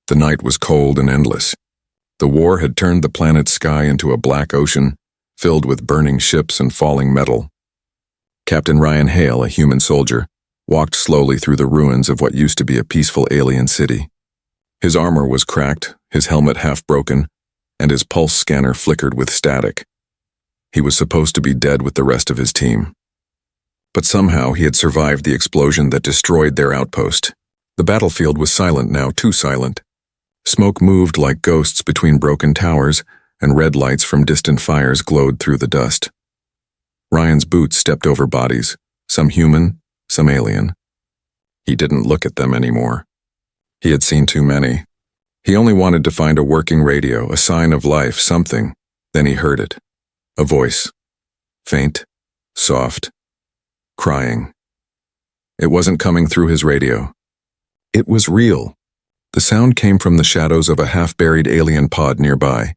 The night was cold and endless. The war had turned the planet's sky into a black ocean, filled with burning ships and falling metal. Captain Ryan Hale, a human soldier, walked slowly through the ruins of what used to be a peaceful alien city. His armor was cracked, his helmet half broken, and his pulse scanner flickered with static. He was supposed to be dead with the rest of his team. But somehow he had survived the explosion that destroyed their outpost. The battlefield was silent now, too silent. Smoke moved like ghosts between broken towers, and red lights from distant fires glowed through the dust. Ryan's boots stepped over bodies, some human, some alien. He didn't look at them anymore. He had seen too many. He only wanted to find a working radio, a sign of life, something. Then he heard it. A voice. Faint, soft, crying. It wasn't coming through his radio. It was real. The sound came from the shadows of a half-buried alien pod nearby.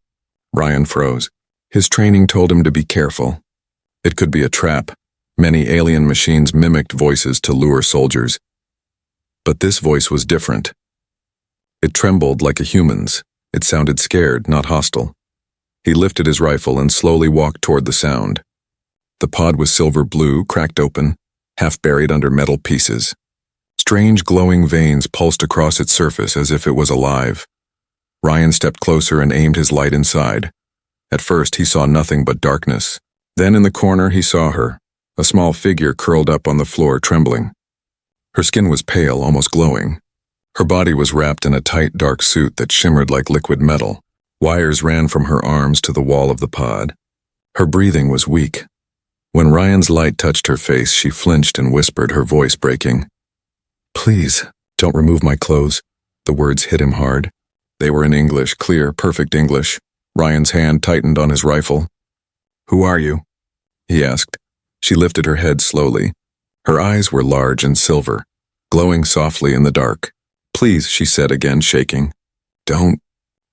Ryan froze. His training told him to be careful. It could be a trap. Many alien machines mimicked voices to lure soldiers. But this voice was different. It trembled like a human's. It sounded scared, not hostile. He lifted his rifle and slowly walked toward the sound. The pod was silver blue, cracked open, half buried under metal pieces. Strange glowing veins pulsed across its surface as if it was alive. Ryan stepped closer and aimed his light inside. At first he saw nothing but darkness. Then in the corner he saw her, a small figure curled up on the floor, trembling. Her skin was pale, almost glowing. Her body was wrapped in a tight, dark suit that shimmered like liquid metal. Wires ran from her arms to the wall of the pod. Her breathing was weak. When Ryan's light touched her face, she flinched and whispered, her voice breaking. "Please, don't remove my clothes." The words hit him hard. They were in English, clear, perfect English. Ryan's hand tightened on his rifle. "Who are you?" he asked. She lifted her head slowly. Her eyes were large and silver, glowing softly in the dark. "Please," she said again, shaking. "Don't.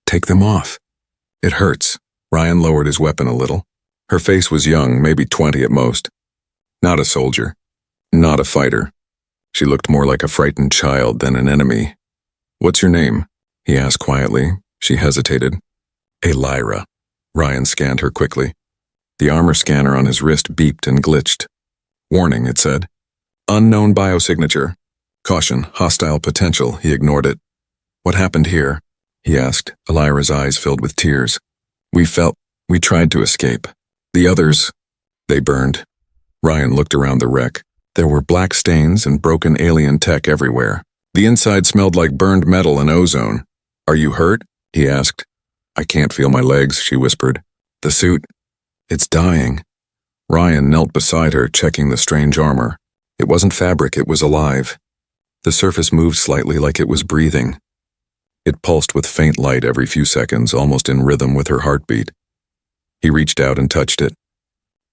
Take them off. It hurts." Ryan lowered his weapon a little. Her face was young, maybe 20 at most. Not a soldier. Not a fighter. She looked more like a frightened child than an enemy. "What's your name?" he asked quietly. She hesitated. "Elira." Ryan scanned her quickly. The armor scanner on his wrist beeped and glitched. "Warning," it said. "Unknown biosignature. Caution, hostile potential." He ignored it. "What happened here?" he asked, Elira's eyes filled with tears. We tried to escape. The others, they burned." Ryan looked around the wreck. There were black stains and broken alien tech everywhere. The inside smelled like burned metal and ozone. "Are you hurt?" he asked. "I can't feel my legs," she whispered. "The suit, it's dying." Ryan knelt beside her, checking the strange armor. It wasn't fabric, it was alive. The surface moved slightly like it was breathing. It pulsed with faint light every few seconds, almost in rhythm with her heartbeat. He reached out and touched it.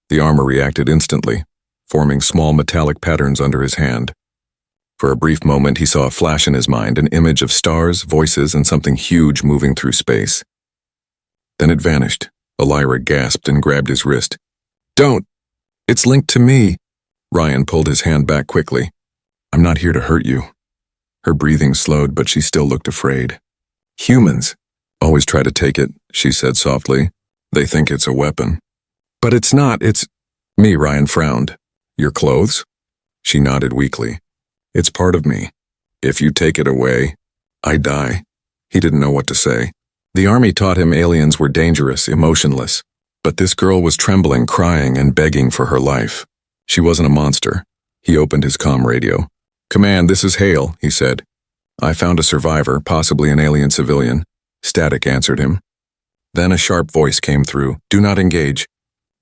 The armor reacted instantly, forming small metallic patterns under his hand. For a brief moment he saw a flash in his mind, an image of stars, voices, and something huge moving through space. Then it vanished. Elira gasped and grabbed his wrist. "Don't! It's linked to me!" Ryan pulled his hand back quickly. "I'm not here to hurt you." Her breathing slowed, but she still looked afraid. "Humans always try to take it," she said softly. "They think it's a weapon." "But it's not, it's—" "Me," Ryan frowned. "Your clothes?" She nodded weakly. "It's part of me. If you take it away, I die." He didn't know what to say. The army taught him aliens were dangerous, emotionless. But this girl was trembling, crying, and begging for her life. She wasn't a monster. He opened his comm radio. "Command, this is Hale," he said. "I found a survivor, possibly an alien civilian." Static answered him. Then a sharp voice came through. "Do not engage."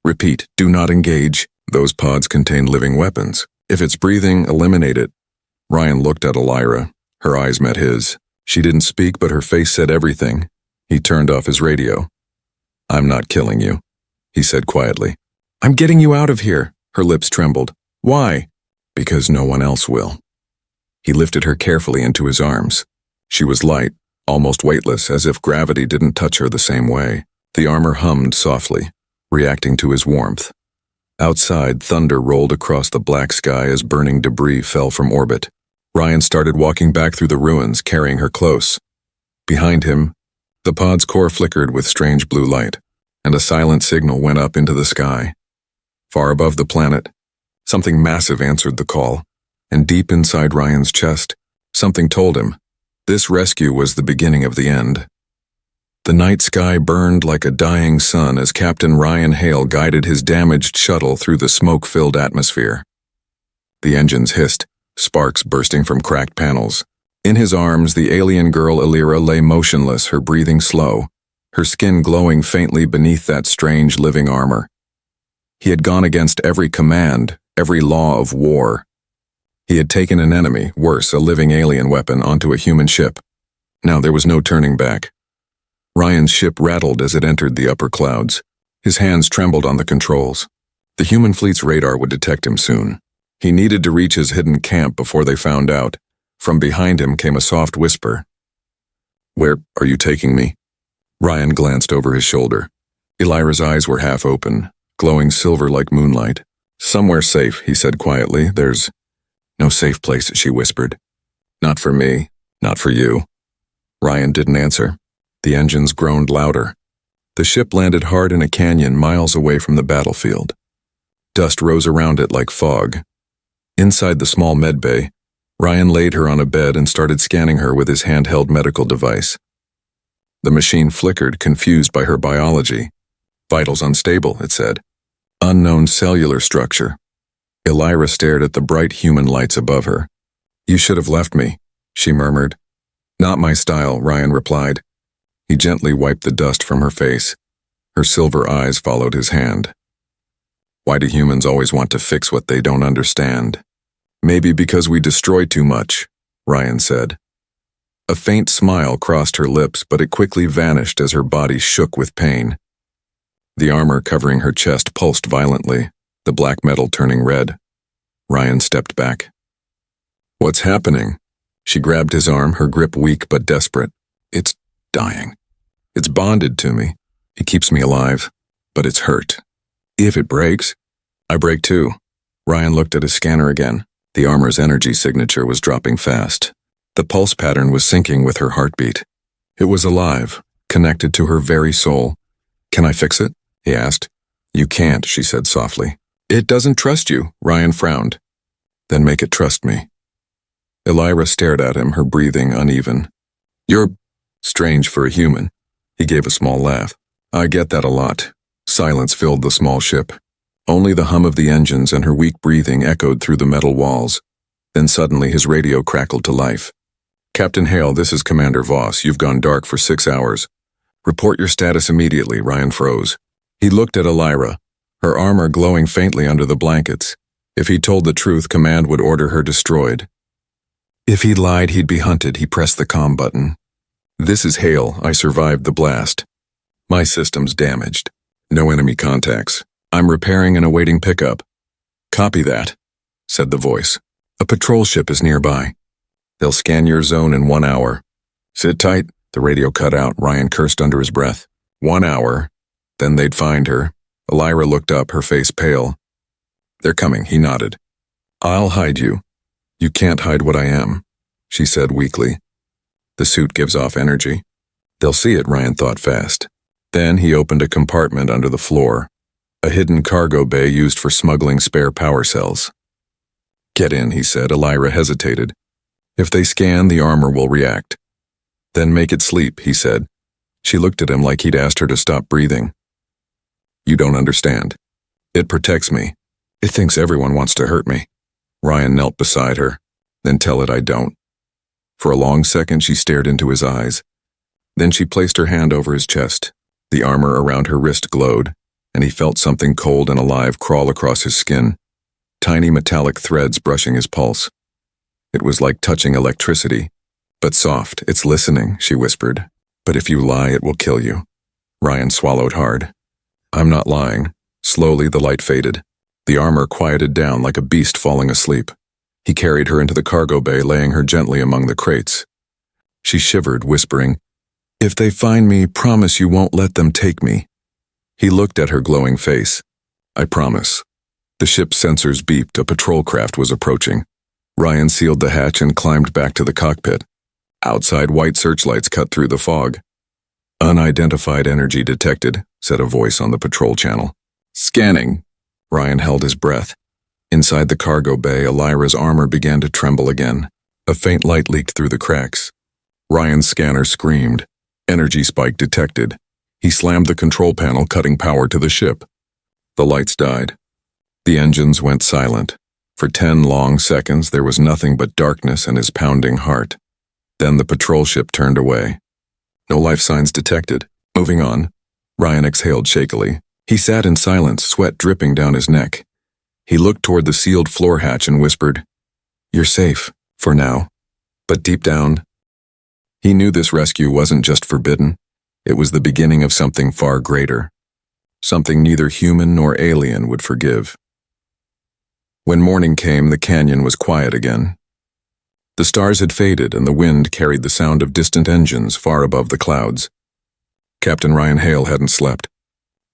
"Repeat, do not engage. Those pods contain living weapons. If it's breathing, eliminate it." Ryan looked at Elira. Her eyes met his. She didn't speak, but her face said everything. He turned off his radio. "I'm not killing you," he said quietly. "I'm getting you out of here." Her lips trembled. "Why?" "Because no one else will." He lifted her carefully into his arms. She was light, almost weightless, as if gravity didn't touch her the same way. The armor hummed softly, reacting to his warmth. Outside, thunder rolled across the black sky as burning debris fell from orbit. Ryan started walking back through the ruins, carrying her close. Behind him, the pod's core flickered with strange blue light, and a silent signal went up into the sky. Far above the planet, something massive answered the call, and deep inside Ryan's chest, something told him this rescue was the beginning of the end. The night sky burned like a dying sun as Captain Ryan Hale guided his damaged shuttle through the smoke-filled atmosphere. The engines hissed, sparks bursting from cracked panels. In his arms, the alien girl Elira lay motionless, her breathing slow, her skin glowing faintly beneath that strange living armor. He had gone against every command, every law of war. He had taken an enemy, worse, a living alien weapon, onto a human ship. Now there was no turning back. Ryan's ship rattled as it entered the upper clouds. His hands trembled on the controls. The human fleet's radar would detect him soon. He needed to reach his hidden camp before they found out. From behind him came a soft whisper. "Where are you taking me?" Ryan glanced over his shoulder. Elira's eyes were half open, glowing silver like moonlight. "Somewhere safe," he said quietly. "There's no safe place," she whispered. "Not for me, not for you." Ryan didn't answer. The engines groaned louder. The ship landed hard in a canyon miles away from the battlefield. Dust rose around it like fog. Inside the small med bay, Ryan laid her on a bed and started scanning her with his handheld medical device. The machine flickered, confused by her biology. "Vitals unstable," it said. "Unknown cellular structure." Elira stared at the bright human lights above her. "You should have left me," she murmured. "Not my style," Ryan replied. He gently wiped the dust from her face. Her silver eyes followed his hand. "Why do humans always want to fix what they don't understand?" "Maybe because we destroy too much," Ryan said. A faint smile crossed her lips, but it quickly vanished as her body shook with pain. The armor covering her chest pulsed violently, the black metal turning red. Ryan stepped back. "What's happening?" She grabbed his arm, her grip weak but desperate. "It's dying. It's bonded to me. It keeps me alive, but it's hurt. If it breaks, I break too." Ryan looked at his scanner again. The armor's energy signature was dropping fast. The pulse pattern was syncing with her heartbeat. It was alive, connected to her very soul. "Can I fix it?" he asked. "You can't," she said softly. "It doesn't trust you," Ryan frowned. "Then make it trust me." Elira stared at him, her breathing uneven. "You're strange for a human." He gave a small laugh. "I get that a lot." Silence filled the small ship. Only the hum of the engines and her weak breathing echoed through the metal walls. Then suddenly his radio crackled to life. "Captain Hale, this is Commander Voss. You've gone dark for 6 hours. Report your status immediately." Ryan froze. He looked at Elira, her armor glowing faintly under the blankets. If he told the truth, Command would order her destroyed. If he lied, he'd be hunted. He pressed the comm button. "This is Hale. I survived the blast. My system's damaged. No enemy contacts. I'm repairing and awaiting pickup." "Copy that," said the voice. "A patrol ship is nearby. They'll scan your zone in 1 hour. Sit tight." The radio cut out. Ryan cursed under his breath. 1 hour. Then they'd find her. Elira looked up, her face pale. "They're coming," he nodded. "I'll hide you." "You can't hide what I am," she said weakly. "The suit gives off energy." "They'll see it," Ryan thought fast. Then he opened a compartment under the floor, a hidden cargo bay used for smuggling spare power cells. "Get in," he said. Elira hesitated. "If they scan, the armor will react." "Then make it sleep," he said. She looked at him like he'd asked her to stop breathing. "You don't understand. It protects me. It thinks everyone wants to hurt me." Ryan knelt beside her. "Then tell it I don't." For a long second she stared into his eyes. Then she placed her hand over his chest. The armor around her wrist glowed, and he felt something cold and alive crawl across his skin, tiny metallic threads brushing his pulse. It was like touching electricity, but soft. "It's listening," she whispered. "But if you lie, it will kill you." Ryan swallowed hard. "I'm not lying." Slowly the light faded. The armor quieted down like a beast falling asleep. He carried her into the cargo bay, laying her gently among the crates. She shivered, whispering, "If they find me, promise you won't let them take me." He looked at her glowing face. "I promise." The ship's sensors beeped. A patrol craft was approaching. Ryan sealed the hatch and climbed back to the cockpit. Outside, white searchlights cut through the fog. Unidentified energy detected, said a voice on the patrol channel. Scanning. Ryan held his breath. Inside the cargo bay, Elira's armor began to tremble again. A faint light leaked through the cracks. Ryan's scanner screamed. Energy spike detected. He slammed the control panel, cutting power to the ship. The lights died. The engines went silent. For 10 long seconds, there was nothing but darkness and his pounding heart. Then the patrol ship turned away. No life signs detected. Moving on. Ryan exhaled shakily. He sat in silence, sweat dripping down his neck. He looked toward the sealed floor hatch and whispered, "You're safe, for now." But deep down, he knew this rescue wasn't just forbidden. It was the beginning of something far greater. Something neither human nor alien would forgive. When morning came, the canyon was quiet again. The stars had faded and the wind carried the sound of distant engines far above the clouds. Captain Ryan Hale hadn't slept.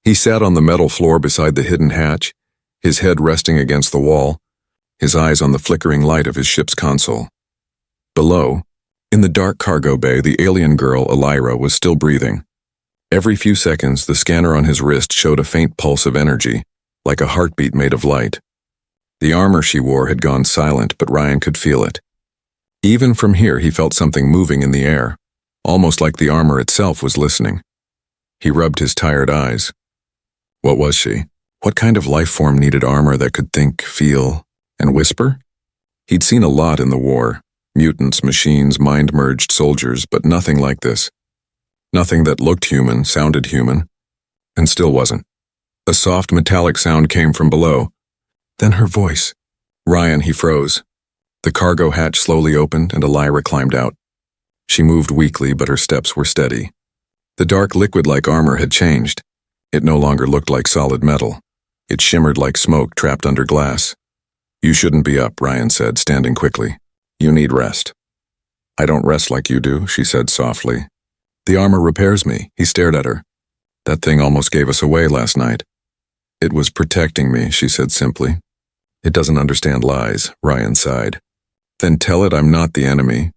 He sat on the metal floor beside the hidden hatch, his head resting against the wall, his eyes on the flickering light of his ship's console. Below, in the dark cargo bay, the alien girl, Elira, was still breathing. Every few seconds, the scanner on his wrist showed a faint pulse of energy, like a heartbeat made of light. The armor she wore had gone silent, but Ryan could feel it. Even from here, he felt something moving in the air, almost like the armor itself was listening. He rubbed his tired eyes. What was she? What kind of life form needed armor that could think, feel, and whisper? He'd seen a lot in the war. Mutants, machines, mind-merged soldiers, but nothing like this. Nothing that looked human, sounded human, and still wasn't. A soft metallic sound came from below. Then her voice. Ryan, he froze. The cargo hatch slowly opened and Elira climbed out. She moved weakly, but her steps were steady. The dark liquid-like armor had changed. It no longer looked like solid metal. It shimmered like smoke trapped under glass. "You shouldn't be up," Ryan said, standing quickly. "You need rest." "I don't rest like you do," she said softly. "The armor repairs me." He stared at her. "That thing almost gave us away last night." "It was protecting me," she said simply. "It doesn't understand lies," Ryan sighed. "Then tell it I'm not the enemy."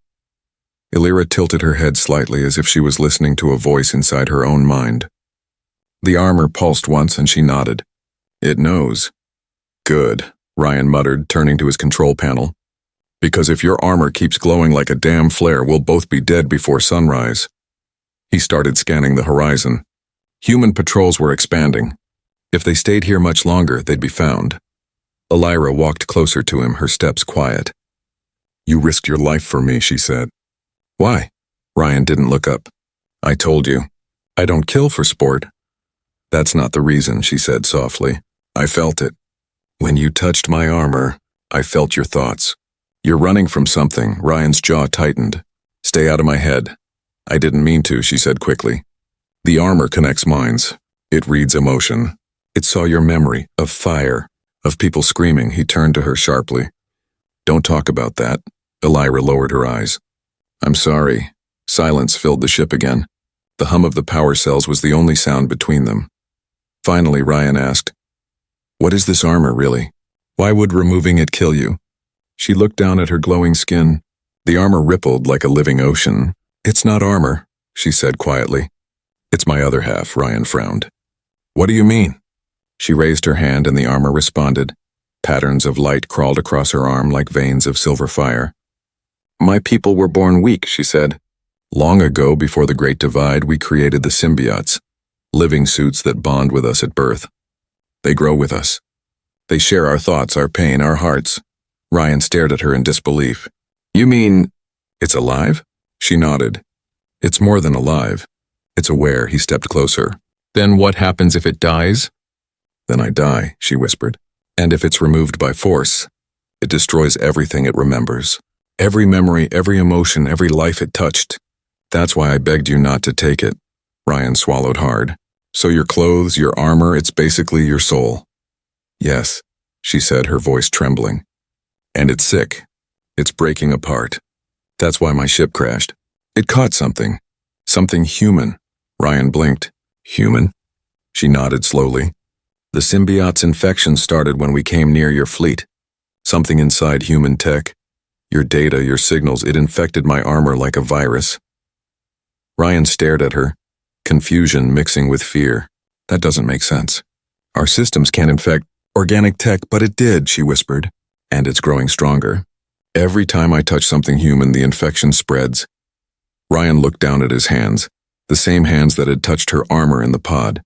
Elira tilted her head slightly as if she was listening to a voice inside her own mind. The armor pulsed once and she nodded. "It knows." "Good," Ryan muttered, turning to his control panel. "Because if your armor keeps glowing like a damn flare, we'll both be dead before sunrise." He started scanning the horizon. Human patrols were expanding. If they stayed here much longer, they'd be found. Elira walked closer to him, her steps quiet. "You risked your life for me," she said. "Why?" Ryan didn't look up. "I told you. I don't kill for sport." "That's not the reason," she said softly. "I felt it. When you touched my armor, I felt your thoughts. You're running from something." Ryan's jaw tightened. "Stay out of my head." "I didn't mean to," she said quickly. "The armor connects minds. It reads emotion. It saw your memory, of fire, of people screaming." He turned to her sharply. "Don't talk about that." Elira lowered her eyes. "I'm sorry." Silence filled the ship again. The hum of the power cells was the only sound between them. Finally, Ryan asked, "What is this armor, really? Why would removing it kill you?" She looked down at her glowing skin. The armor rippled like a living ocean. "It's not armor," she said quietly. "It's my other half," Ryan frowned. "What do you mean?" She raised her hand and the armor responded. Patterns of light crawled across her arm like veins of silver fire. "My people were born weak," she said. "Long ago, before the Great Divide, we created the symbiotes, living suits that bond with us at birth. They grow with us. They share our thoughts, our pain, our hearts." Ryan stared at her in disbelief. "You mean it's alive?" She nodded. "It's more than alive. It's aware." He stepped closer. "Then what happens if it dies?" "Then I die," she whispered. "And if it's removed by force, it destroys everything it remembers. Every memory, every emotion, every life it touched. That's why I begged you not to take it." Ryan swallowed hard. "So your clothes, your armor, it's basically your soul." "Yes," she said, her voice trembling. "And it's sick. It's breaking apart. That's why my ship crashed. It caught something. Something human." Ryan blinked. "Human?" She nodded slowly. "The symbiote's infection started when we came near your fleet. Something inside human tech. Your data, your signals, it infected my armor like a virus. Ryan stared at her, confusion mixing with fear. That doesn't make sense. Our systems can't infect organic tech, but it did, she whispered. And it's growing stronger. Every time I touch something human, the infection spreads. Ryan looked down at his hands, the same hands that had touched her armor in the pod.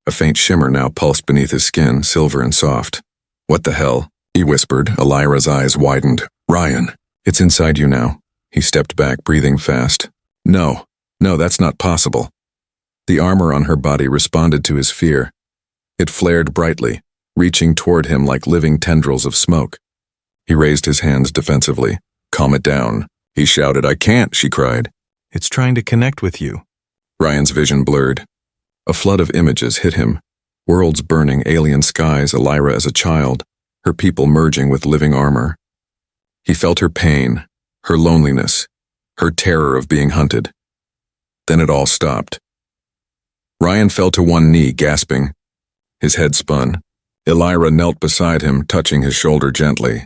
A faint shimmer now pulsed beneath his skin, silver and soft. What the hell? He whispered. Elira's eyes widened. Ryan, it's inside you now. He stepped back, breathing fast. No, that's not possible. The armor on her body responded to his fear. It flared brightly, reaching toward him like living tendrils of smoke. He raised his hands defensively. Calm it down, he shouted. I can't, she cried. It's trying to connect with you. Ryan's vision blurred. A flood of images hit him. Worlds burning, alien skies, Elira as a child, her people merging with living armor. He felt her pain, her loneliness, her terror of being hunted. Then it all stopped. Ryan fell to one knee, gasping. His head spun. Elira knelt beside him, touching his shoulder gently.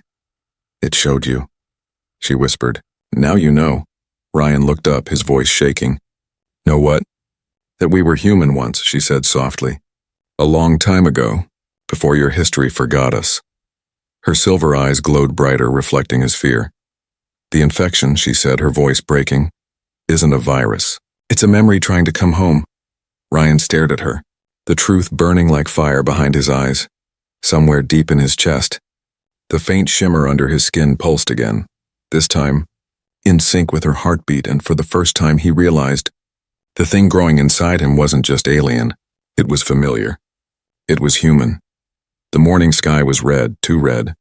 It showed you, she whispered. Now you know. Ryan looked up, his voice shaking. Know what? That we were human once, she said softly. A long time ago, before your history forgot us. Her silver eyes glowed brighter, reflecting his fear. The infection, she said, her voice breaking, isn't a virus. It's a memory trying to come home. Ryan stared at her, the truth burning like fire behind his eyes. Somewhere deep in his chest, the faint shimmer under his skin pulsed again, this time in sync with her heartbeat, and for the first time he realized the thing growing inside him wasn't just alien. It was familiar. It was human. The morning sky was red, too red.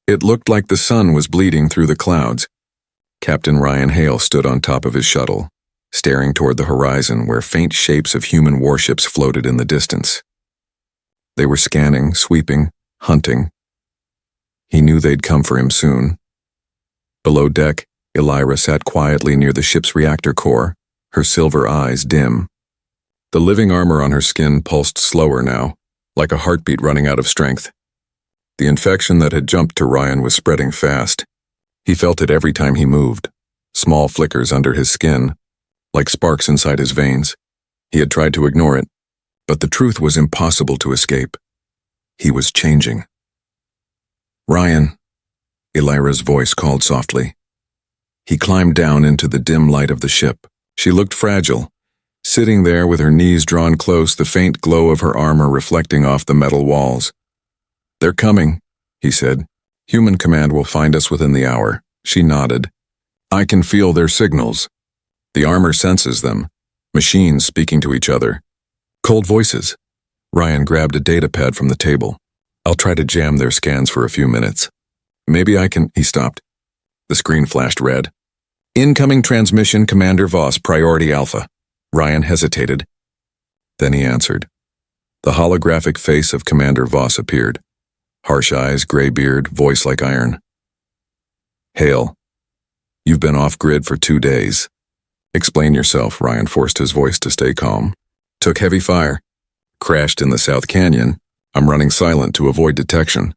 It looked like the sun was bleeding through the clouds. Captain Ryan Hale stood on top of his shuttle, staring toward the horizon where faint shapes of human warships floated in the distance. They were scanning, sweeping, hunting. He knew they'd come for him soon. Below deck, Elira sat quietly near the ship's reactor core, her silver eyes dim. The living armor on her skin pulsed slower now, like a heartbeat running out of strength. The infection that had jumped to Ryan was spreading fast. He felt it every time he moved, small flickers under his skin, like sparks inside his veins. He had tried to ignore it, but the truth was impossible to escape. He was changing. Ryan, Elira's voice called softly. He climbed down into the dim light of the ship. She looked fragile, sitting there with her knees drawn close, the faint glow of her armor reflecting off the metal walls. They're coming, he said. Human command will find us within the hour. She nodded. I can feel their signals. The armor senses them, machines speaking to each other. Cold voices. Ryan grabbed a data pad from the table. I'll try to jam their scans for a few minutes. Maybe I can. He stopped. The screen flashed red. Incoming transmission, Commander Voss, Priority Alpha. Ryan hesitated. Then he answered. The holographic face of Commander Voss appeared. Harsh eyes, gray beard, voice like iron. Hale, you've been off-grid for 2 days. Explain yourself, Ryan forced his voice to stay calm. Took heavy fire. Crashed in the South Canyon. I'm running silent to avoid detection.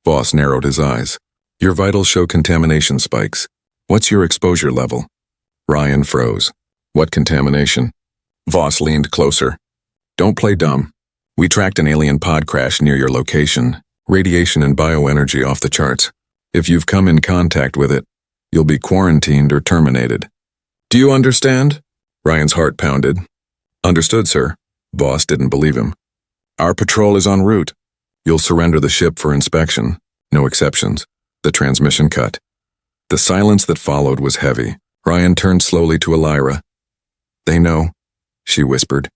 Voss narrowed his eyes. Your vitals show contamination spikes. What's your exposure level? Ryan froze. What contamination? Voss leaned closer. Don't play dumb. We tracked an alien pod crash near your location. Radiation and bioenergy off the charts. If you've come in contact with it, you'll be quarantined or terminated. Do you understand? Ryan's heart pounded. Understood, sir. Voss didn't believe him. Our patrol is en route. You'll surrender the ship for inspection. No exceptions. The transmission cut. The silence that followed was heavy. Ryan turned slowly to Elira. They know, she whispered.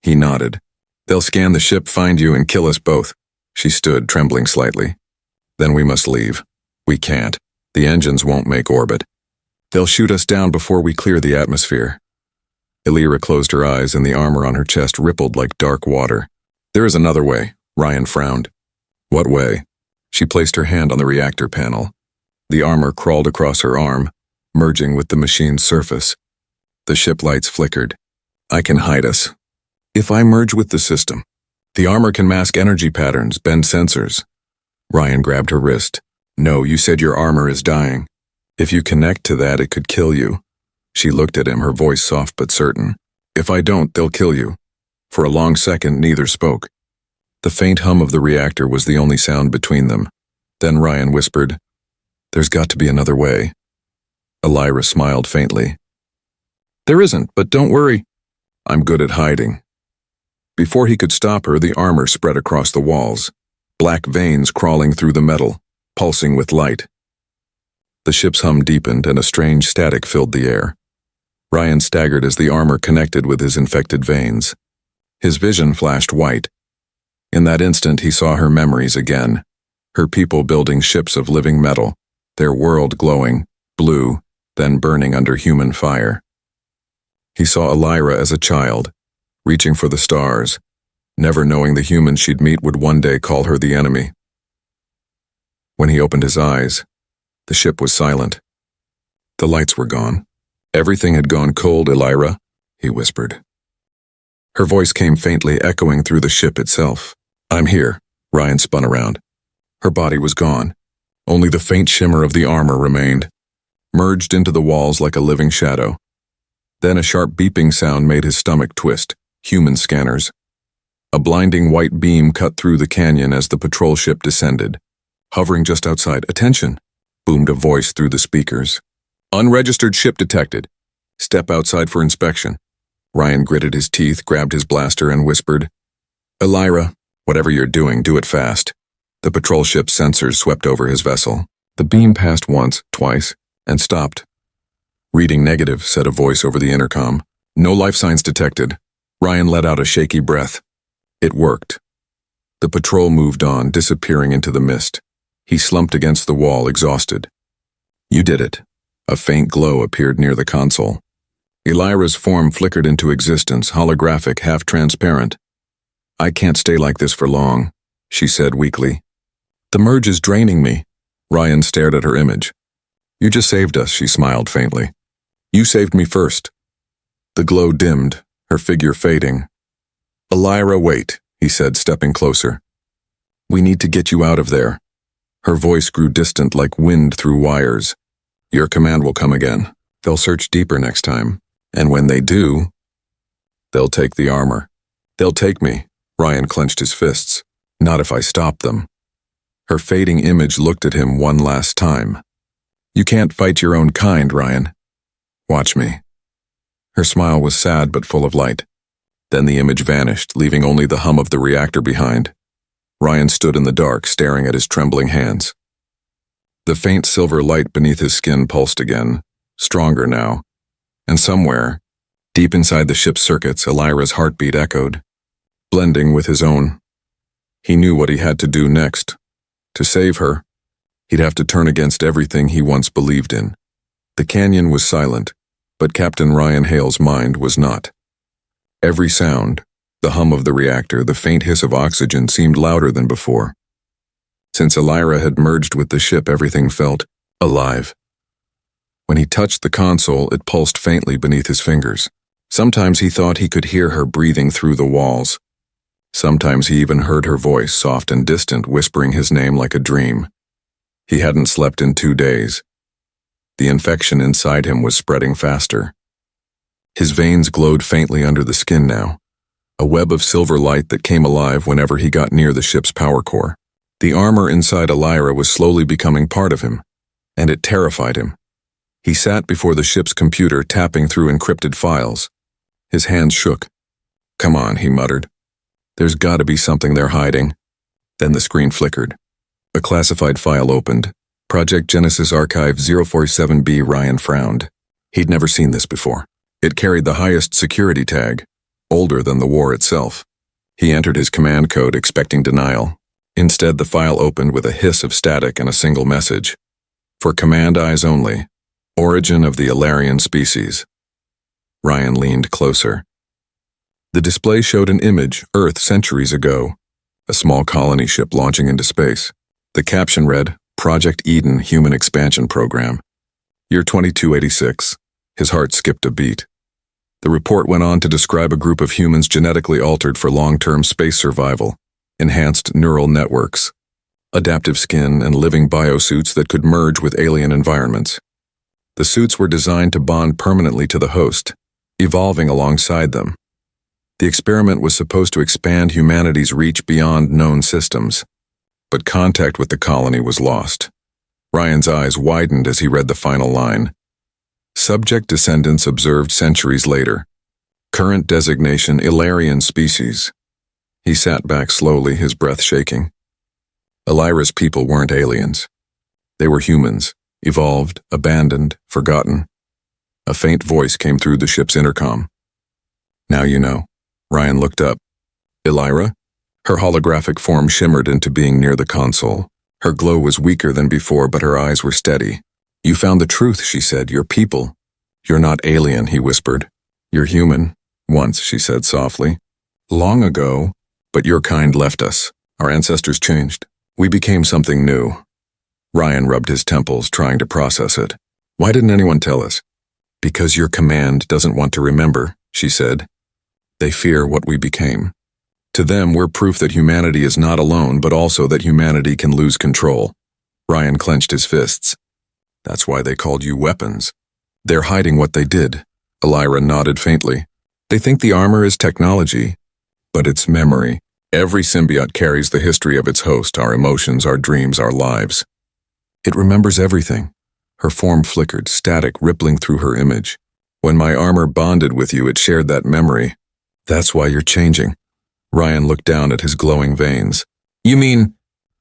He nodded. They'll scan the ship, find you, and kill us both. She stood, trembling slightly. Then we must leave. We can't. The engines won't make orbit. They'll shoot us down before we clear the atmosphere. Elira closed her eyes and the armor on her chest rippled like dark water. There is another way, Ryan frowned. What way? She placed her hand on the reactor panel. The armor crawled across her arm, merging with the machine's surface. The ship lights flickered. I can hide us. If I merge with the system, the armor can mask energy patterns, bend sensors. Ryan grabbed her wrist. No, you said your armor is dying. If you connect to that, it could kill you. She looked at him, her voice soft but certain. If I don't, they'll kill you. For a long second, neither spoke. The faint hum of the reactor was the only sound between them. Then Ryan whispered, "There's got to be another way." Elira smiled faintly. "There isn't, but don't worry. I'm good at hiding." Before he could stop her, the armor spread across the walls, black veins crawling through the metal, pulsing with light. The ship's hum deepened and a strange static filled the air. Ryan staggered as the armor connected with his infected veins. His vision flashed white. In that instant, he saw her memories again. Her people building ships of living metal, their world glowing, blue, then burning under human fire. He saw Elira as a child, reaching for the stars, never knowing the humans she'd meet would one day call her the enemy. When he opened his eyes, the ship was silent. The lights were gone. "Everything had gone cold, Elira," he whispered. Her voice came faintly, echoing through the ship itself. "I'm here." Ryan spun around. Her body was gone. Only the faint shimmer of the armor remained, merged into the walls like a living shadow. Then a sharp beeping sound made his stomach twist. Human scanners. A blinding white beam cut through the canyon as the patrol ship descended. Hovering just outside, "Attention!" boomed a voice through the speakers. "Unregistered ship detected. Step outside for inspection." Ryan gritted his teeth, grabbed his blaster, and whispered, "Elira, whatever you're doing, do it fast." The patrol ship's sensors swept over his vessel. The beam passed once, twice, and stopped. "Reading negative," said a voice over the intercom. "No life signs detected." Ryan let out a shaky breath. It worked. The patrol moved on, disappearing into the mist. He slumped against the wall, exhausted. "You did it." A faint glow appeared near the console. Elira's form flickered into existence, holographic, half-transparent. "I can't stay like this for long," she said weakly. "The merge is draining me." Ryan stared at her image. "You just saved us," she smiled faintly. "You saved me first." The glow dimmed, her figure fading. "Elira, wait," he said, stepping closer. "We need to get you out of there." Her voice grew distant like wind through wires. "Your command will come again. They'll search deeper next time. And when they do, they'll take the armor." "They'll take me." Ryan clenched his fists. "Not if I stop them." Her fading image looked at him one last time. "You can't fight your own kind, Ryan. Watch me." Her smile was sad but full of light. Then the image vanished, leaving only the hum of the reactor behind. Ryan stood in the dark, staring at his trembling hands. The faint silver light beneath his skin pulsed again, stronger now. And somewhere, deep inside the ship's circuits, Elira's heartbeat echoed, blending with his own. He knew what he had to do next. To save her, he'd have to turn against everything he once believed in. The canyon was silent, but Captain Ryan Hale's mind was not. Every sound, the hum of the reactor, the faint hiss of oxygen, seemed louder than before. Since Elira had merged with the ship, everything felt alive. When he touched the console, it pulsed faintly beneath his fingers. Sometimes he thought he could hear her breathing through the walls. Sometimes he even heard her voice, soft and distant, whispering his name like a dream. He hadn't slept in 2 days. The infection inside him was spreading faster. His veins glowed faintly under the skin now, a web of silver light that came alive whenever he got near the ship's power core. The armor inside Elira was slowly becoming part of him, and it terrified him. He sat before the ship's computer, tapping through encrypted files. His hands shook. "Come on," he muttered. "There's got to be something they're hiding." Then the screen flickered. A classified file opened. Project Genesis Archive 047B. Ryan frowned. He'd never seen this before. It carried the highest security tag, older than the war itself. He entered his command code, expecting denial. Instead, the file opened with a hiss of static and a single message. "For command eyes only. Origin of the Alien species." Ryan leaned closer. The display showed an image, Earth centuries ago, a small colony ship launching into space. The caption read, "Project Eden Human Expansion Program. Year 2286. His heart skipped a beat. The report went on to describe a group of humans genetically altered for long-term space survival, enhanced neural networks, adaptive skin, and living biosuits that could merge with alien environments. The suits were designed to bond permanently to the host, evolving alongside them. The experiment was supposed to expand humanity's reach beyond known systems, but contact with the colony was lost. Ryan's eyes widened as he read the final line. Subject descendants observed centuries later. Current designation Illyrian species. He sat back slowly, his breath shaking. Elira's people weren't aliens. They were humans, evolved, abandoned, forgotten. A faint voice came through the ship's intercom. Now you know. Ryan looked up. Illyra? Her holographic form shimmered into being near the console. Her glow was weaker than before, but her eyes were steady. You found the truth, she said. You're people. You're not alien, he whispered. You're human. Once, she said softly. Long ago, but your kind left us. Our ancestors changed. We became something new. Ryan rubbed his temples, trying to process it. Why didn't anyone tell us? Because your command doesn't want to remember, she said. They fear what we became. To them, we're proof that humanity is not alone, but also that humanity can lose control. Ryan clenched his fists. That's why they called you weapons. They're hiding what they did. Illyra nodded faintly. They think the armor is technology, but it's memory. Every symbiote carries the history of its host, our emotions, our dreams, our lives. It remembers everything. Her form flickered, static rippling through her image. When my armor bonded with you, it shared that memory. That's why you're changing. Ryan looked down at his glowing veins. You mean,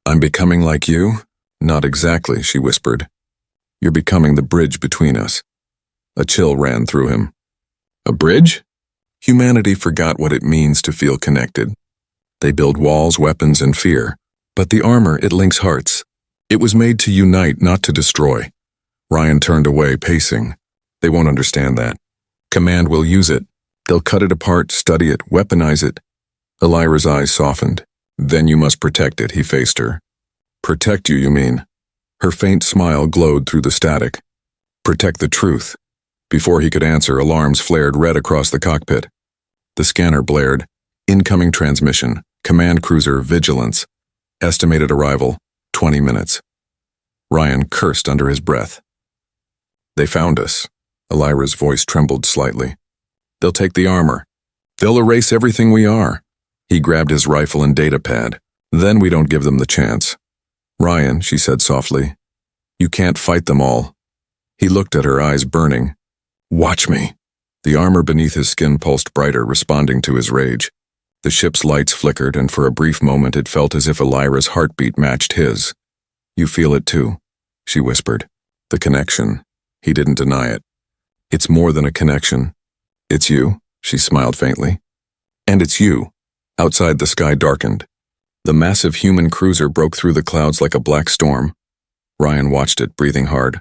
I'm becoming like you? Not exactly, she whispered. You're becoming the bridge between us. A chill ran through him. A bridge? Humanity forgot what it means to feel connected. They build walls, weapons, and fear. But the armor, it links hearts. It was made to unite, not to destroy. Ryan turned away, pacing. They won't understand that. Command will use it. They'll cut it apart, study it, weaponize it. Illyra's eyes softened. Then you must protect it, he faced her. Protect you, you mean? Her faint smile glowed through the static. Protect the truth. Before he could answer, alarms flared red across the cockpit. The scanner blared. Incoming transmission. Command cruiser, Vigilance. Estimated arrival, 20 minutes. Ryan cursed under his breath. They found us. Illyra's voice trembled slightly. They'll take the armor. They'll erase everything we are. He grabbed his rifle and data pad. Then we don't give them the chance. Ryan, she said softly, you can't fight them all. He looked at her, eyes burning. Watch me. The armor beneath his skin pulsed brighter, responding to his rage. The ship's lights flickered, and for a brief moment it felt as if Illyra's heartbeat matched his. You feel it too, she whispered. The connection. He didn't deny it. It's more than a connection. It's you, she smiled faintly. And it's you. Outside, the sky darkened. The massive human cruiser broke through the clouds like a black storm. Ryan watched it, breathing hard.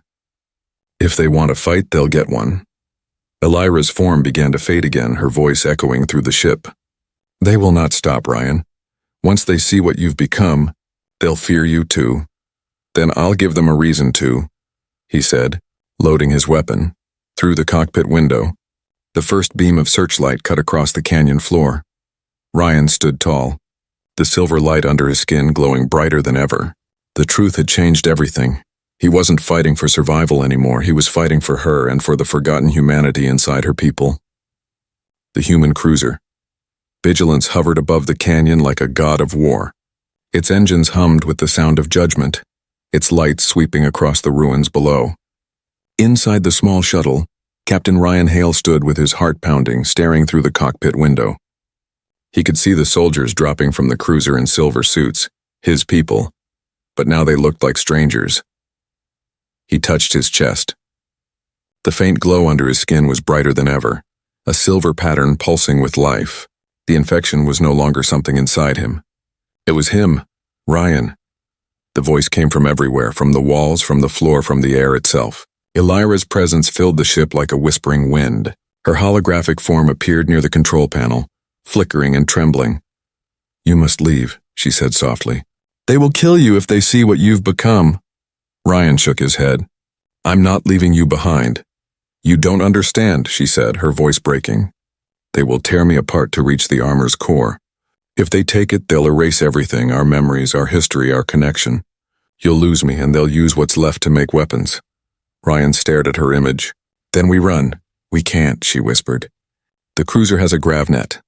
If they want to fight, they'll get one. Illyra's form began to fade again, her voice echoing through the ship. They will not stop, Ryan. Once they see what you've become, they'll fear you too. Then I'll give them a reason to, he said, loading his weapon. Through the cockpit window, the first beam of searchlight cut across the canyon floor. Ryan stood tall, the silver light under his skin glowing brighter than ever. The truth had changed everything. He wasn't fighting for survival anymore. He was fighting for her and for the forgotten humanity inside her people. The human cruiser. Vigilance hovered above the canyon like a god of war. Its engines hummed with the sound of judgment, its lights sweeping across the ruins below. Inside the small shuttle, Captain Ryan Hale stood with his heart pounding, staring through the cockpit window. He could see the soldiers dropping from the cruiser in silver suits, his people, but now they looked like strangers. He touched his chest. The faint glow under his skin was brighter than ever, a silver pattern pulsing with life. The infection was no longer something inside him. It was him, Ryan. The voice came from everywhere, from the walls, from the floor, from the air itself. Illyra's presence filled the ship like a whispering wind. Her holographic form appeared near the control panel, flickering and trembling. You must leave, she said softly. They will kill you if they see what you've become. Ryan shook his head. I'm not leaving you behind. You don't understand, she said, her voice breaking. They will tear me apart to reach the armor's core. If they take it, they'll erase everything, our memories, our history, our connection. You'll lose me, and they'll use what's left to make weapons. Ryan stared at her image. Then we run. We can't, she whispered. The cruiser has a gravnet.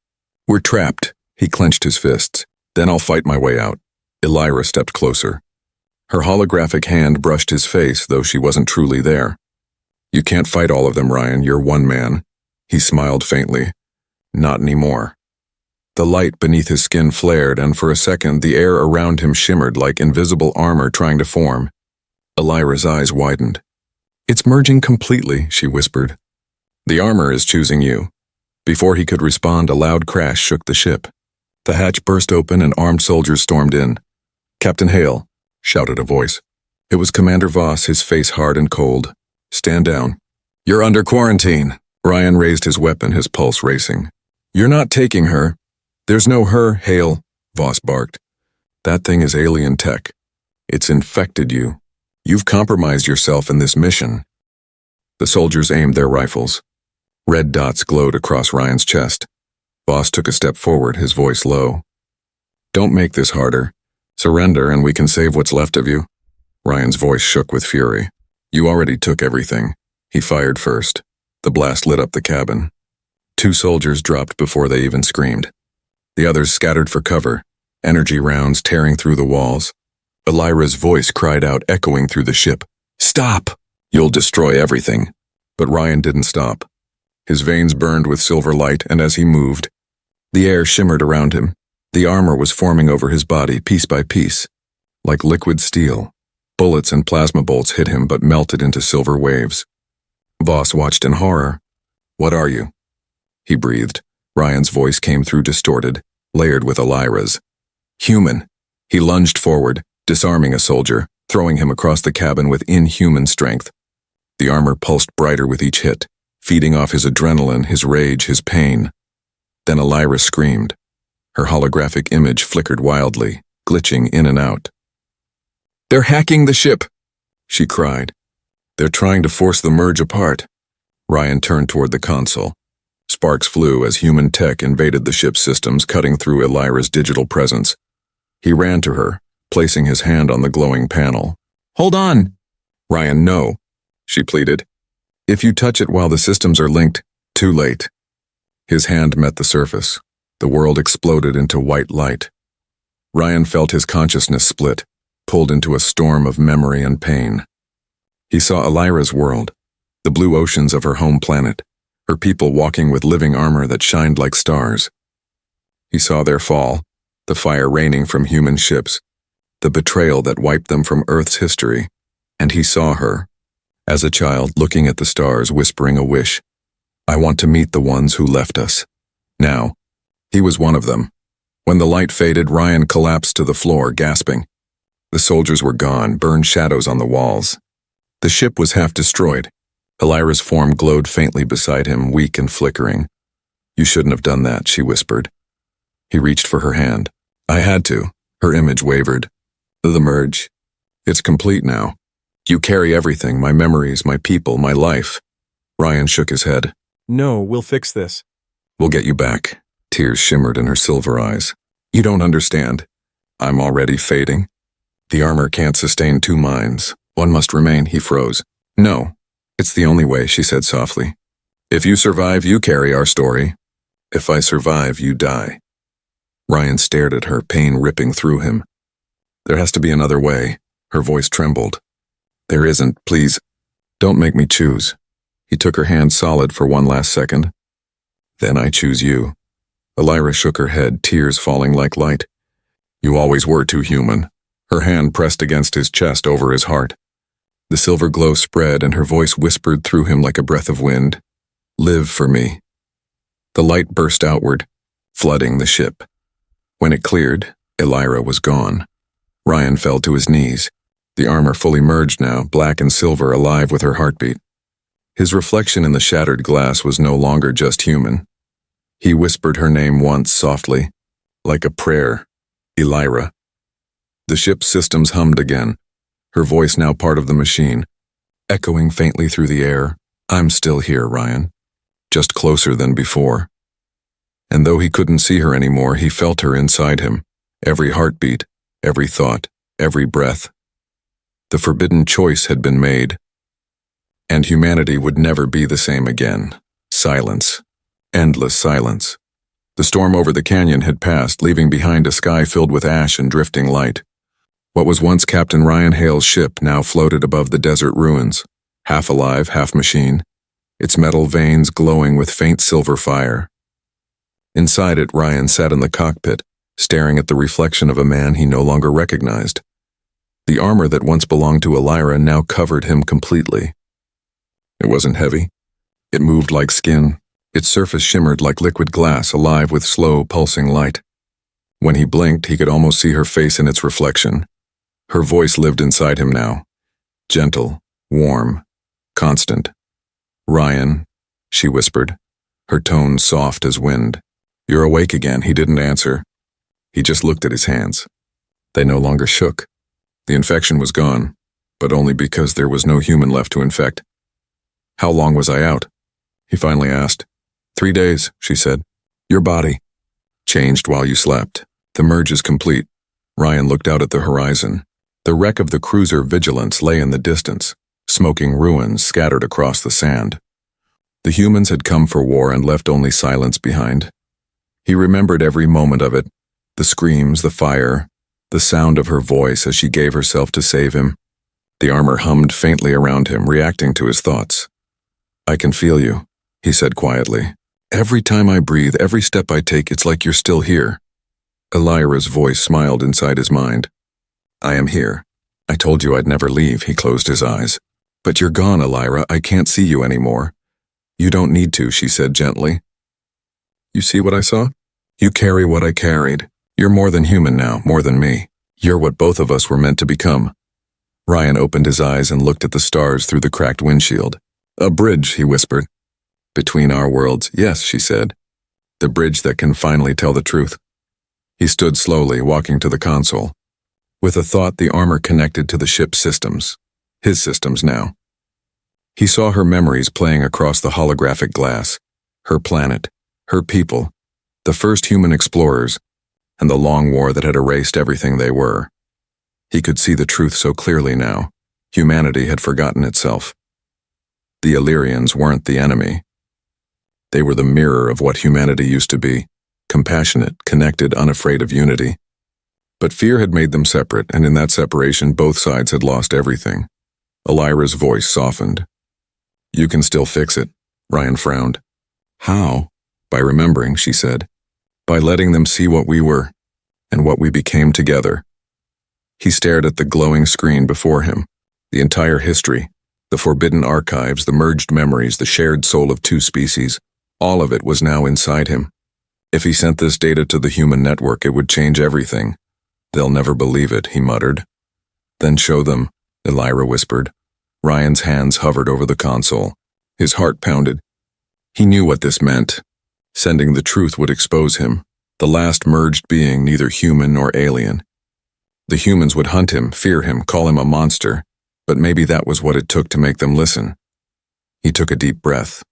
We're trapped. He clenched his fists. Then I'll fight my way out. Elira stepped closer. Her holographic hand brushed his face, though she wasn't truly there. You can't fight all of them, Ryan. You're one man. He smiled faintly. Not anymore. The light beneath his skin flared, and for a second the air around him shimmered like invisible armor trying to form. Elira's eyes widened. It's merging completely, she whispered. The armor is choosing you. Before he could respond, a loud crash shook the ship. The hatch burst open and armed soldiers stormed in. Captain Hale, shouted a voice. It was Commander Voss, his face hard and cold. Stand down. You're under quarantine. Ryan raised his weapon, his pulse racing. You're not taking her. There's no her, Hale, Voss barked. That thing is alien tech. It's infected you. You've compromised yourself in this mission. The soldiers aimed their rifles. Red dots glowed across Ryan's chest. Voss took a step forward, his voice low. Don't make this harder. Surrender and we can save what's left of you. Ryan's voice shook with fury. You already took everything. He fired first. The blast lit up the cabin. 2 soldiers dropped before they even screamed. The others scattered for cover, energy rounds tearing through the walls. Elira's voice cried out, echoing through the ship. Stop! You'll destroy everything. But Ryan didn't stop. His veins burned with silver light, and as he moved, the air shimmered around him. The armor was forming over his body, piece by piece. Like liquid steel, bullets and plasma bolts hit him but melted into silver waves. Voss watched in horror. What are you? He breathed. Ryan's voice came through distorted, layered with Elira's. Human. He lunged forward, disarming a soldier, throwing him across the cabin with inhuman strength. The armor pulsed brighter with each hit, feeding off his adrenaline, his rage, his pain. Then Elira screamed. Her holographic image flickered wildly, glitching in and out. They're hacking the ship, she cried. They're trying to force the merge apart. Ryan turned toward the console. Sparks flew as human tech invaded the ship's systems, cutting through Elira's digital presence. He ran to her, placing his hand on the glowing panel. Hold on! Ryan, no, she pleaded. If you touch it while the systems are linked, too late. His hand met the surface. The world exploded into white light. Ryan felt his consciousness split, pulled into a storm of memory and pain. He saw Elira's world, the blue oceans of her home planet, her people walking with living armor that shined like stars. He saw their fall, the fire raining from human ships, the betrayal that wiped them from Earth's history, and he saw her, as a child looking at the stars, whispering a wish. I want to meet the ones who left us. Now, he was one of them. When the light faded, Ryan collapsed to the floor, gasping. The soldiers were gone, burned shadows on the walls. The ship was half destroyed. Elira's form glowed faintly beside him, weak and flickering. You shouldn't have done that, she whispered. He reached for her hand. I had to. Her image wavered. The merge. It's complete now. You carry everything, my memories, my people, my life. Ryan shook his head. No, we'll fix this. We'll get you back. Tears shimmered in her silver eyes. You don't understand. I'm already fading. The armor can't sustain 2 minds. One must remain, he froze. No, it's the only way, she said softly. If you survive, you carry our story. If I survive, you die. Ryan stared at her, pain ripping through him. There has to be another way. Her voice trembled. There isn't, please. Don't make me choose. He took her hand solid for one last second. Then I choose you. Elira shook her head, tears falling like light. You always were too human. Her hand pressed against his chest over his heart. The silver glow spread and her voice whispered through him like a breath of wind. Live for me. The light burst outward, flooding the ship. When it cleared, Elira was gone. Ryan fell to his knees. The armor fully merged now, black and silver, alive with her heartbeat. His reflection in the shattered glass was no longer just human. He whispered her name once softly, like a prayer. Elira. The ship's systems hummed again, her voice now part of the machine, echoing faintly through the air. I'm still here, Ryan. Just closer than before. And though he couldn't see her anymore, he felt her inside him, every heartbeat, every thought, every breath. The forbidden choice had been made. And humanity would never be the same again. Silence. Endless silence. The storm over the canyon had passed, leaving behind a sky filled with ash and drifting light. What was once Captain Ryan Hale's ship now floated above the desert ruins, half alive, half machine, its metal veins glowing with faint silver fire. Inside it, Ryan sat in the cockpit, staring at the reflection of a man he no longer recognized. The armor that once belonged to Elira now covered him completely. It wasn't heavy. It moved like skin. Its surface shimmered like liquid glass, alive with slow, pulsing light. When he blinked, he could almost see her face in its reflection. Her voice lived inside him now. Gentle, warm, constant. "Ryan," she whispered, her tone soft as wind. "You're awake again." He didn't answer. He just looked at his hands. They no longer shook. The infection was gone, but only because there was no human left to infect. "How long was I out?" he finally asked. 3 days, she said. "Your body changed while you slept. The merge is complete." Ryan looked out at the horizon. The wreck of the cruiser Vigilance lay in the distance, smoking ruins scattered across the sand. The humans had come for war and left only silence behind. He remembered every moment of it, the screams, the fire, the sound of her voice as she gave herself to save him. The armor hummed faintly around him, reacting to his thoughts. "I can feel you," he said quietly. "Every time I breathe, every step I take, it's like you're still here." Elira's voice smiled inside his mind. "I am here. I told you I'd never leave." He closed his eyes. "But you're gone, Elira. I can't see you anymore." "You don't need to," she said gently. "You see what I saw? You carry what I carried. You're more than human now, more than me. You're what both of us were meant to become." Ryan opened his eyes and looked at the stars through the cracked windshield. "A bridge," he whispered. "Between our worlds." "Yes," she said. "The bridge that can finally tell the truth." He stood slowly, walking to the console. With a thought, the armor connected to the ship's systems. His systems now. He saw her memories playing across the holographic glass. Her planet, her people, the first human explorers, and the long war that had erased everything they were. He could see the truth so clearly now. Humanity had forgotten itself. The Illyrians weren't the enemy. They were the mirror of what humanity used to be, compassionate, connected, unafraid of unity. But fear had made them separate, and in that separation both sides had lost everything. Elira's voice softened. "You can still fix it," Ryan frowned. "How?" "By remembering," she said. "By letting them see what we were, and what we became together." He stared at the glowing screen before him. The entire history, the forbidden archives, the merged memories, the shared soul of two species, all of it was now inside him. If he sent this data to the human network, it would change everything. "They'll never believe it," he muttered. "Then show them," Elira whispered. Ryan's hands hovered over the console. His heart pounded. He knew what this meant. Sending the truth would expose him, the last merged being, neither human nor alien. The humans would hunt him, fear him, call him a monster, but maybe that was what it took to make them listen. He took a deep breath.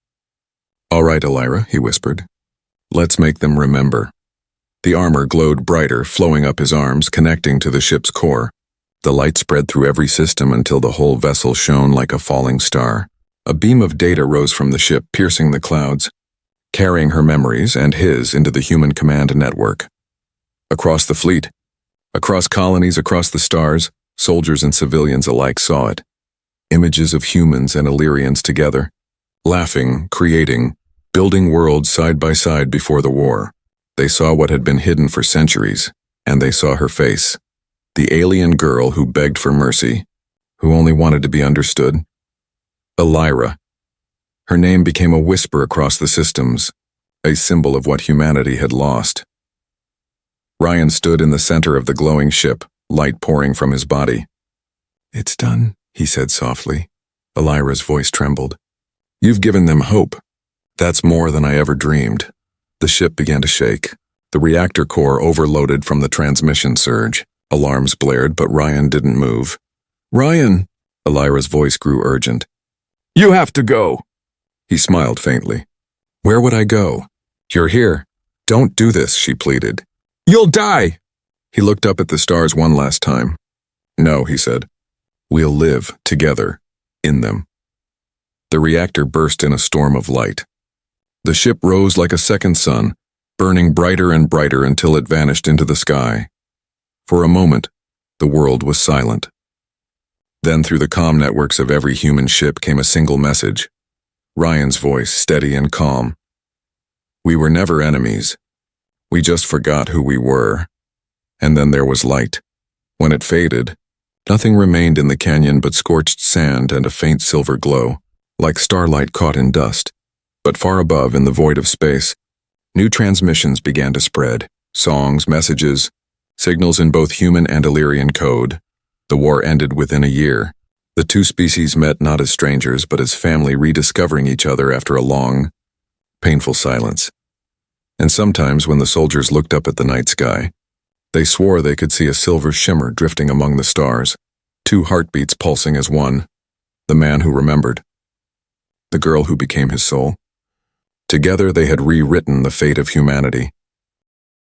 "All right, Elira," he whispered. "Let's make them remember." The armor glowed brighter, flowing up his arms, connecting to the ship's core. The light spread through every system until the whole vessel shone like a falling star. A beam of data rose from the ship, piercing the clouds, carrying her memories and his into the human command network. Across the fleet, across colonies, across the stars, soldiers and civilians alike saw it. Images of humans and Illyrians together, laughing, creating, building worlds side by side before the war. They saw what had been hidden for centuries, and they saw her face. The alien girl who begged for mercy, who only wanted to be understood. Elira. Her name became a whisper across the systems, a symbol of what humanity had lost. Ryan stood in the center of the glowing ship, light pouring from his body. "It's done," he said softly. Elira's voice trembled. "You've given them hope. That's more than I ever dreamed." The ship began to shake. The reactor core overloaded from the transmission surge. Alarms blared, but Ryan didn't move. "Ryan!" Elira's voice grew urgent. "You have to go!" He smiled faintly. "Where would I go?" "You're here. Don't do this," she pleaded. "You'll die!" He looked up at the stars one last time. "No," he said. "We'll live together in them." The reactor burst in a storm of light. The ship rose like a second sun, burning brighter and brighter until it vanished into the sky. For a moment, the world was silent. Then through the comm networks of every human ship came a single message. Ryan's voice, steady and calm. We were never enemies. We just forgot who we were. And then there was light. When it faded, nothing remained in the canyon but scorched sand and a faint silver glow, like starlight caught in dust. But far above, in the void of space, new transmissions began to spread. Songs, messages, signals in both human and Illyrian code. The war ended within a year. The two species met not as strangers, but as family, rediscovering each other after a long, painful silence. And sometimes when the soldiers looked up at the night sky, they swore they could see a silver shimmer drifting among the stars, two heartbeats pulsing as one, the man who remembered, the girl who became his soul. Together they had rewritten the fate of humanity.